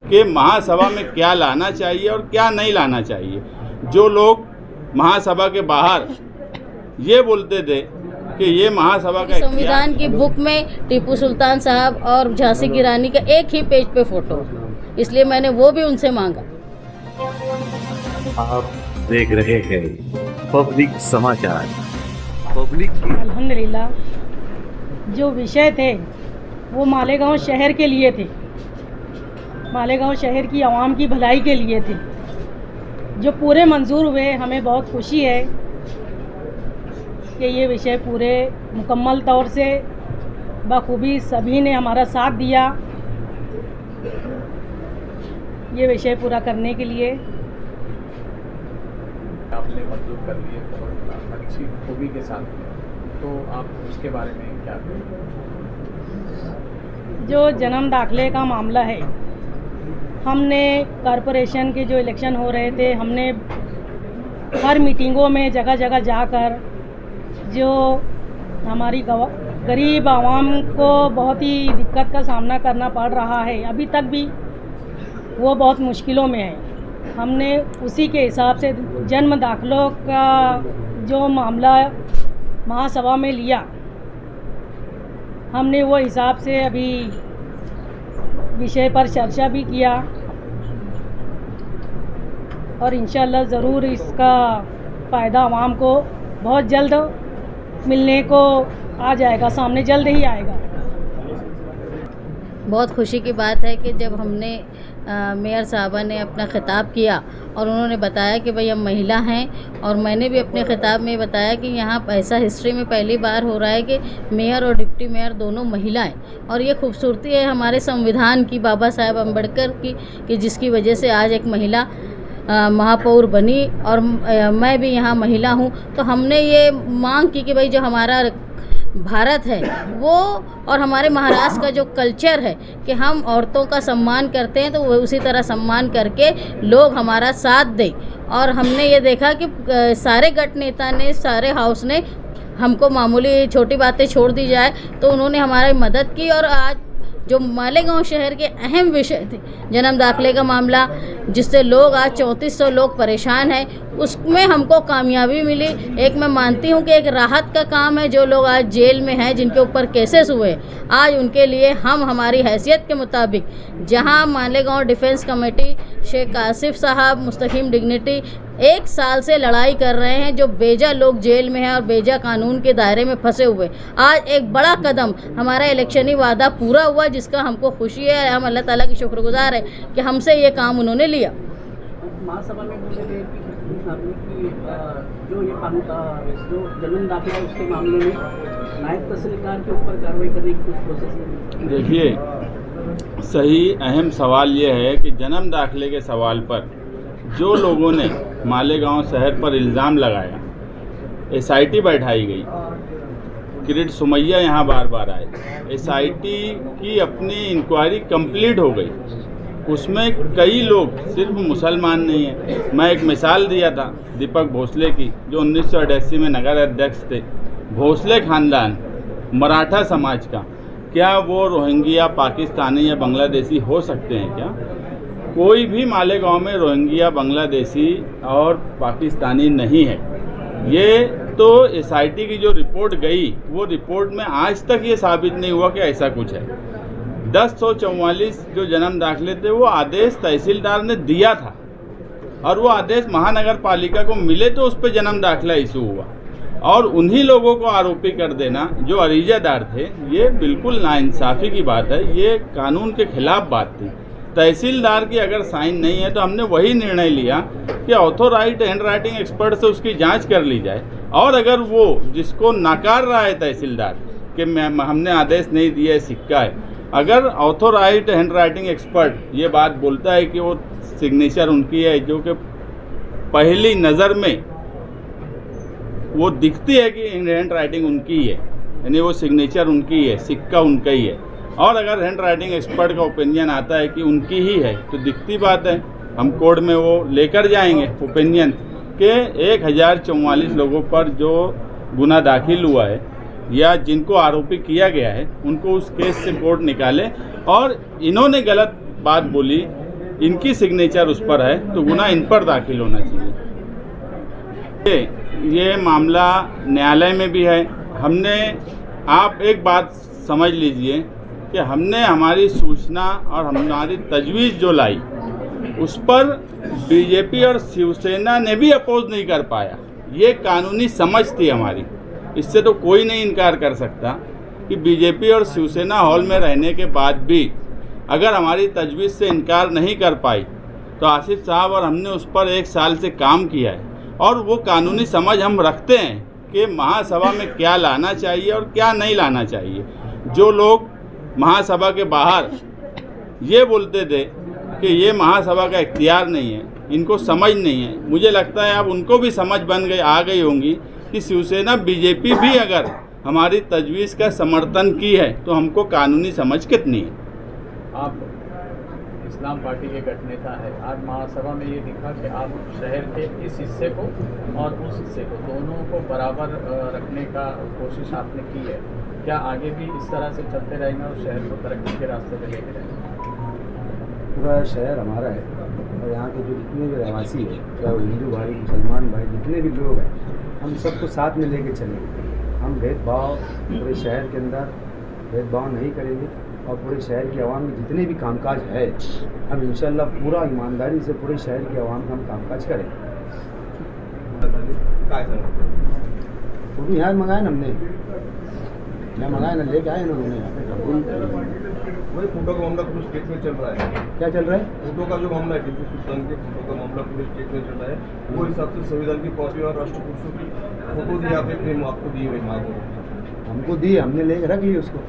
कि महासभा में क्या लाना चाहिए और क्या नहीं लाना चाहिए। जो लोग महासभा के बाहर ये बोलते थे कि ये महासभा का संविधान की बुक में टीपू सुल्तान साहब और झांसी की रानी का एक ही पेज पे फोटो, इसलिए मैंने वो भी उनसे मांगा। आप देख रहे हैं पब्लिक समाचार। पब्लिक अल्हम्दुलिल्लाह जो विषय थे वो मालेगांव शहर के लिए थे, मालेगांव शहर की आवाम की भलाई के लिए थे, जो पूरे मंजूर हुए। हमें बहुत खुशी है कि ये विषय पूरे मुकम्मल तौर से बखूबी सभी ने हमारा साथ दिया ये विषय पूरा करने के लिए। आपने मंजूर कर लिए बहुत अच्छी खूबी के साथ, तो आप उसके बारे में क्या कहेंगे? जो जन्म दाखिले का मामला है, हमने कॉरपोरेशन के जो इलेक्शन हो रहे थे, हमने हर मीटिंगों में जगह जगह जाकर जो हमारी गरीब आवाम को बहुत ही दिक्कत का सामना करना पड़ रहा है, अभी तक भी वो बहुत मुश्किलों में है, हमने उसी के हिसाब से जन्म दाखिलों का जो मामला महासभा में लिया, हमने वो हिसाब से अभी विषय पर चर्चा भी किया और इंशाअल्लाह ज़रूर इसका फ़ायदा आवाम को बहुत जल्द मिलने को आ जाएगा, सामने जल्द ही आएगा। बहुत खुशी की बात है कि जब हमने मेयर साहबा ने अपना खिताब किया और उन्होंने बताया कि भाई हम महिला हैं, और मैंने भी अपने खिताब में बताया कि यहाँ ऐसा हिस्ट्री में पहली बार हो रहा है कि मेयर और डिप्टी मेयर दोनों महिलाएं, और ये खूबसूरती है हमारे संविधान की, बाबा साहेब अम्बेडकर की, कि जिसकी वजह से आज एक महिला महापौर बनी और मैं भी यहाँ महिला हूँ। तो हमने ये मांग की कि भाई जो हमारा भारत है वो और हमारे महाराष्ट्र का जो कल्चर है कि हम औरतों का सम्मान करते हैं, तो वो उसी तरह सम्मान करके लोग हमारा साथ दें। और हमने ये देखा कि सारे गट नेता ने, सारे हाउस ने हमको मामूली छोटी बातें छोड़ दी जाए तो उन्होंने हमारी मदद की, और आज जो मालेगांव शहर के अहम विषय थे, जन्म दाखिले का मामला जिससे लोग आज 3400 लोग परेशान हैं, उसमें हमको कामयाबी मिली। एक मैं मानती हूँ कि एक राहत का काम है, जो लोग आज जेल में हैं, जिनके ऊपर केसेस हुए, आज उनके लिए हम हमारी हैसियत के मुताबिक, जहाँ मालेगांव डिफेंस कमेटी शेख आसिफ साहब मुस्तकीम डिग्निटी 1 साल से लड़ाई कर रहे हैं, जो बेजा लोग जेल में हैं और बेजा कानून के दायरे में फंसे हुए, आज एक बड़ा कदम हमारा इलेक्शनी वादा पूरा हुआ, जिसका हमको खुशी है। हम अल्लाह ताला की शुक्रगुजार है कि हमसे ये काम उन्होंने लिया। महासभा में बोले थे कि जो ये कानून का जो जन्म दाखिला उसके मामले में नायब तहसीलदार के ऊपर कार्रवाई करने की कुछ प्रोसेस है। देखिए, सही अहम सवाल ये है कि जन्म दाखिले के सवाल पर जो लोगों ने मालेगांव शहर पर इल्ज़ाम लगाया, SIT बैठाई गई, किरीट सुमैया यहाँ बार बार आए, SIT की अपनी इंक्वायरी कंप्लीट हो गई, उसमें कई लोग सिर्फ मुसलमान नहीं हैं। मैं एक मिसाल दिया था दीपक भोसले की, जो 1988 में नगर अध्यक्ष थे। भोसले खानदान मराठा समाज का, क्या वो रोहिंग्या पाकिस्तानी या बांग्लादेशी हो सकते हैं क्या? कोई भी मालेगांव में रोहिंग्या बांग्लादेशी और पाकिस्तानी नहीं है। ये तो SIT की जो रिपोर्ट गई, वो रिपोर्ट में आज तक ये साबित नहीं हुआ कि ऐसा कुछ है। 1044 जो जन्म दाखिले थे वो आदेश तहसीलदार ने दिया था, और वो आदेश महानगर पालिका को मिले तो उस पर जन्म दाखिला इशू हुआ, और उन्हीं लोगों को आरोपी कर देना जो अरीजादार थे, ये बिल्कुल नाइंसाफ़ी की बात है, ये कानून के खिलाफ बात थी। तहसीलदार की अगर साइन नहीं है तो हमने वही निर्णय लिया कि ऑथोराइज्ड हैंड राइटिंग एक्सपर्ट से उसकी जांच कर ली जाए, और अगर वो जिसको नकार रहा है तहसीलदार कि हमने आदेश नहीं दिया है, सिक्का है, अगर ऑथोराइज्ड हैंड राइटिंग एक्सपर्ट ये बात बोलता है कि वो सिग्नेचर उनकी है, जो कि पहली नज़र में वो दिखती है कि हैंड राइटिंग उनकी है, यानी वो सिग्नेचर उनकी है, सिक्का उनका ही है, और अगर हैंड राइटिंग एक्सपर्ट का ओपिनियन आता है कि उनकी ही है, तो दिखती बात है, हम कोर्ट में वो लेकर जाएंगे ओपिनियन कि 1044 लोगों पर जो गुना दाखिल हुआ है या जिनको आरोपी किया गया है, उनको उस केस से कोर्ट निकाले। और इन्होंने गलत बात बोली इनकी सिग्नेचर उस पर है तो गुनाह इन पर दाखिल होना चाहिए। ये मामला न्यायालय में भी है। हमने, आप एक बात समझ लीजिए कि हमने हमारी सूचना और हमारी तजवीज़ जो लाई उस पर बीजेपी और शिवसेना ने भी अपोज नहीं कर पाया। ये कानूनी समझ थी हमारी, इससे तो कोई नहीं इनकार कर सकता कि बीजेपी और शिवसेना हॉल में रहने के बाद भी अगर हमारी तजवीज़ से इनकार नहीं कर पाई तो आसिफ साहब और हमने उस पर 1 साल से काम किया है और वो कानूनी समझ हम रखते हैं कि महासभा में क्या लाना चाहिए और क्या नहीं लाना चाहिए। जो लोग महासभा के बाहर ये बोलते थे कि ये महासभा का इख्तियार नहीं है, इनको समझ नहीं है, मुझे लगता है अब उनको भी समझ आ गई होंगी कि शिवसेना बीजेपी भी अगर हमारी तजवीज़ का समर्थन की है तो हमको कानूनी समझ कितनी है। आप इस्लाम पार्टी के गठ नेता है, आज महासभा में ये दिखा कि आप शहर के इस हिस्से को और उस हिस्से को दोनों को बराबर रखने का कोशिश आपने की है। क्या आगे भी इस तरह से चलते रहेंगे और शहर को तरक्की के रास्ते पर लेके जाएंगे? पूरा शहर हमारा है और यहाँ के जो जितने भी रहवासी है, चाहे वो हिंदू भाई, मुसलमान भाई, जितने भी लोग हैं, हम सबको साथ में लेके चलेंगे। हम भेदभाव पूरे शहर के अंदर भेदभाव नहीं करेंगे और पूरे शहर के अवाम के जितने भी कामकाज है हम इंशाल्लाह पूरा ईमानदारी से पूरे शहर के अवाम का हम कामकाज करेंगे। वो भी यहाँ मंगाए ना, हमने यहाँ मंगाए ना, लेके आए ना उन्होंने यहाँ पे। वही फोटो का मामला पूरे स्टेट में चल रहा है। क्या चल रहा है? फोटो का जो मामला है, टीपू सुल्तान के फोटो का मामला पूरे स्टेट में चल रहा है। वो हिसाब से संविधान की कॉपी और राष्ट्र पुरुषों की फोटो दी आपको दी हुई माँ को, हमको दी, हमने लेके रख लिया उसको।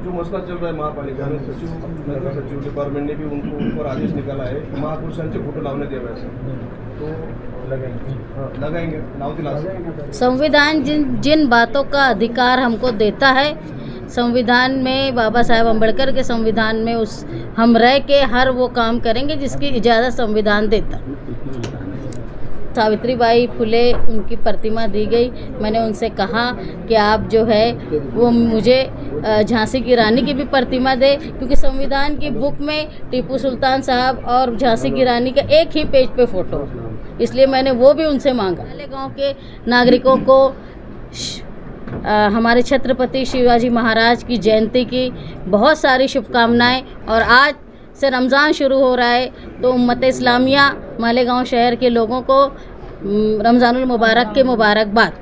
जो मसला चल रहा है महापालिका में, सचिव डिपार्टमेंट ने भी उनको ऊपर आदेश निकाला है महापुरुषांचे फोटो लावण्यात यावे असं, तो लगाएंगे नाव दिला। संविधान जिन बातों का अधिकार हमको देता है, संविधान में बाबा साहेब अम्बेडकर के संविधान में उस हम रह के हर वो काम करेंगे जिसकी इजाज़त संविधान देता। सावित्रीबाई फुले उनकी प्रतिमा दी गई। मैंने उनसे कहा कि आप जो है वो मुझे झांसी की रानी की भी प्रतिमा दे, क्योंकि संविधान की बुक में टीपू सुल्तान साहब और झांसी की रानी का एक ही पेज पे फ़ोटो, इसलिए मैंने वो भी उनसे मांगा। मालेगांव के नागरिकों को हमारे छत्रपति शिवाजी महाराज की जयंती की बहुत सारी शुभकामनाएं। और आज से रमज़ान शुरू हो रहा है तो उम्मत इस्लामिया मालेगांव शहर के लोगों को रमज़ानुल मुबारक के मुबारकबाद।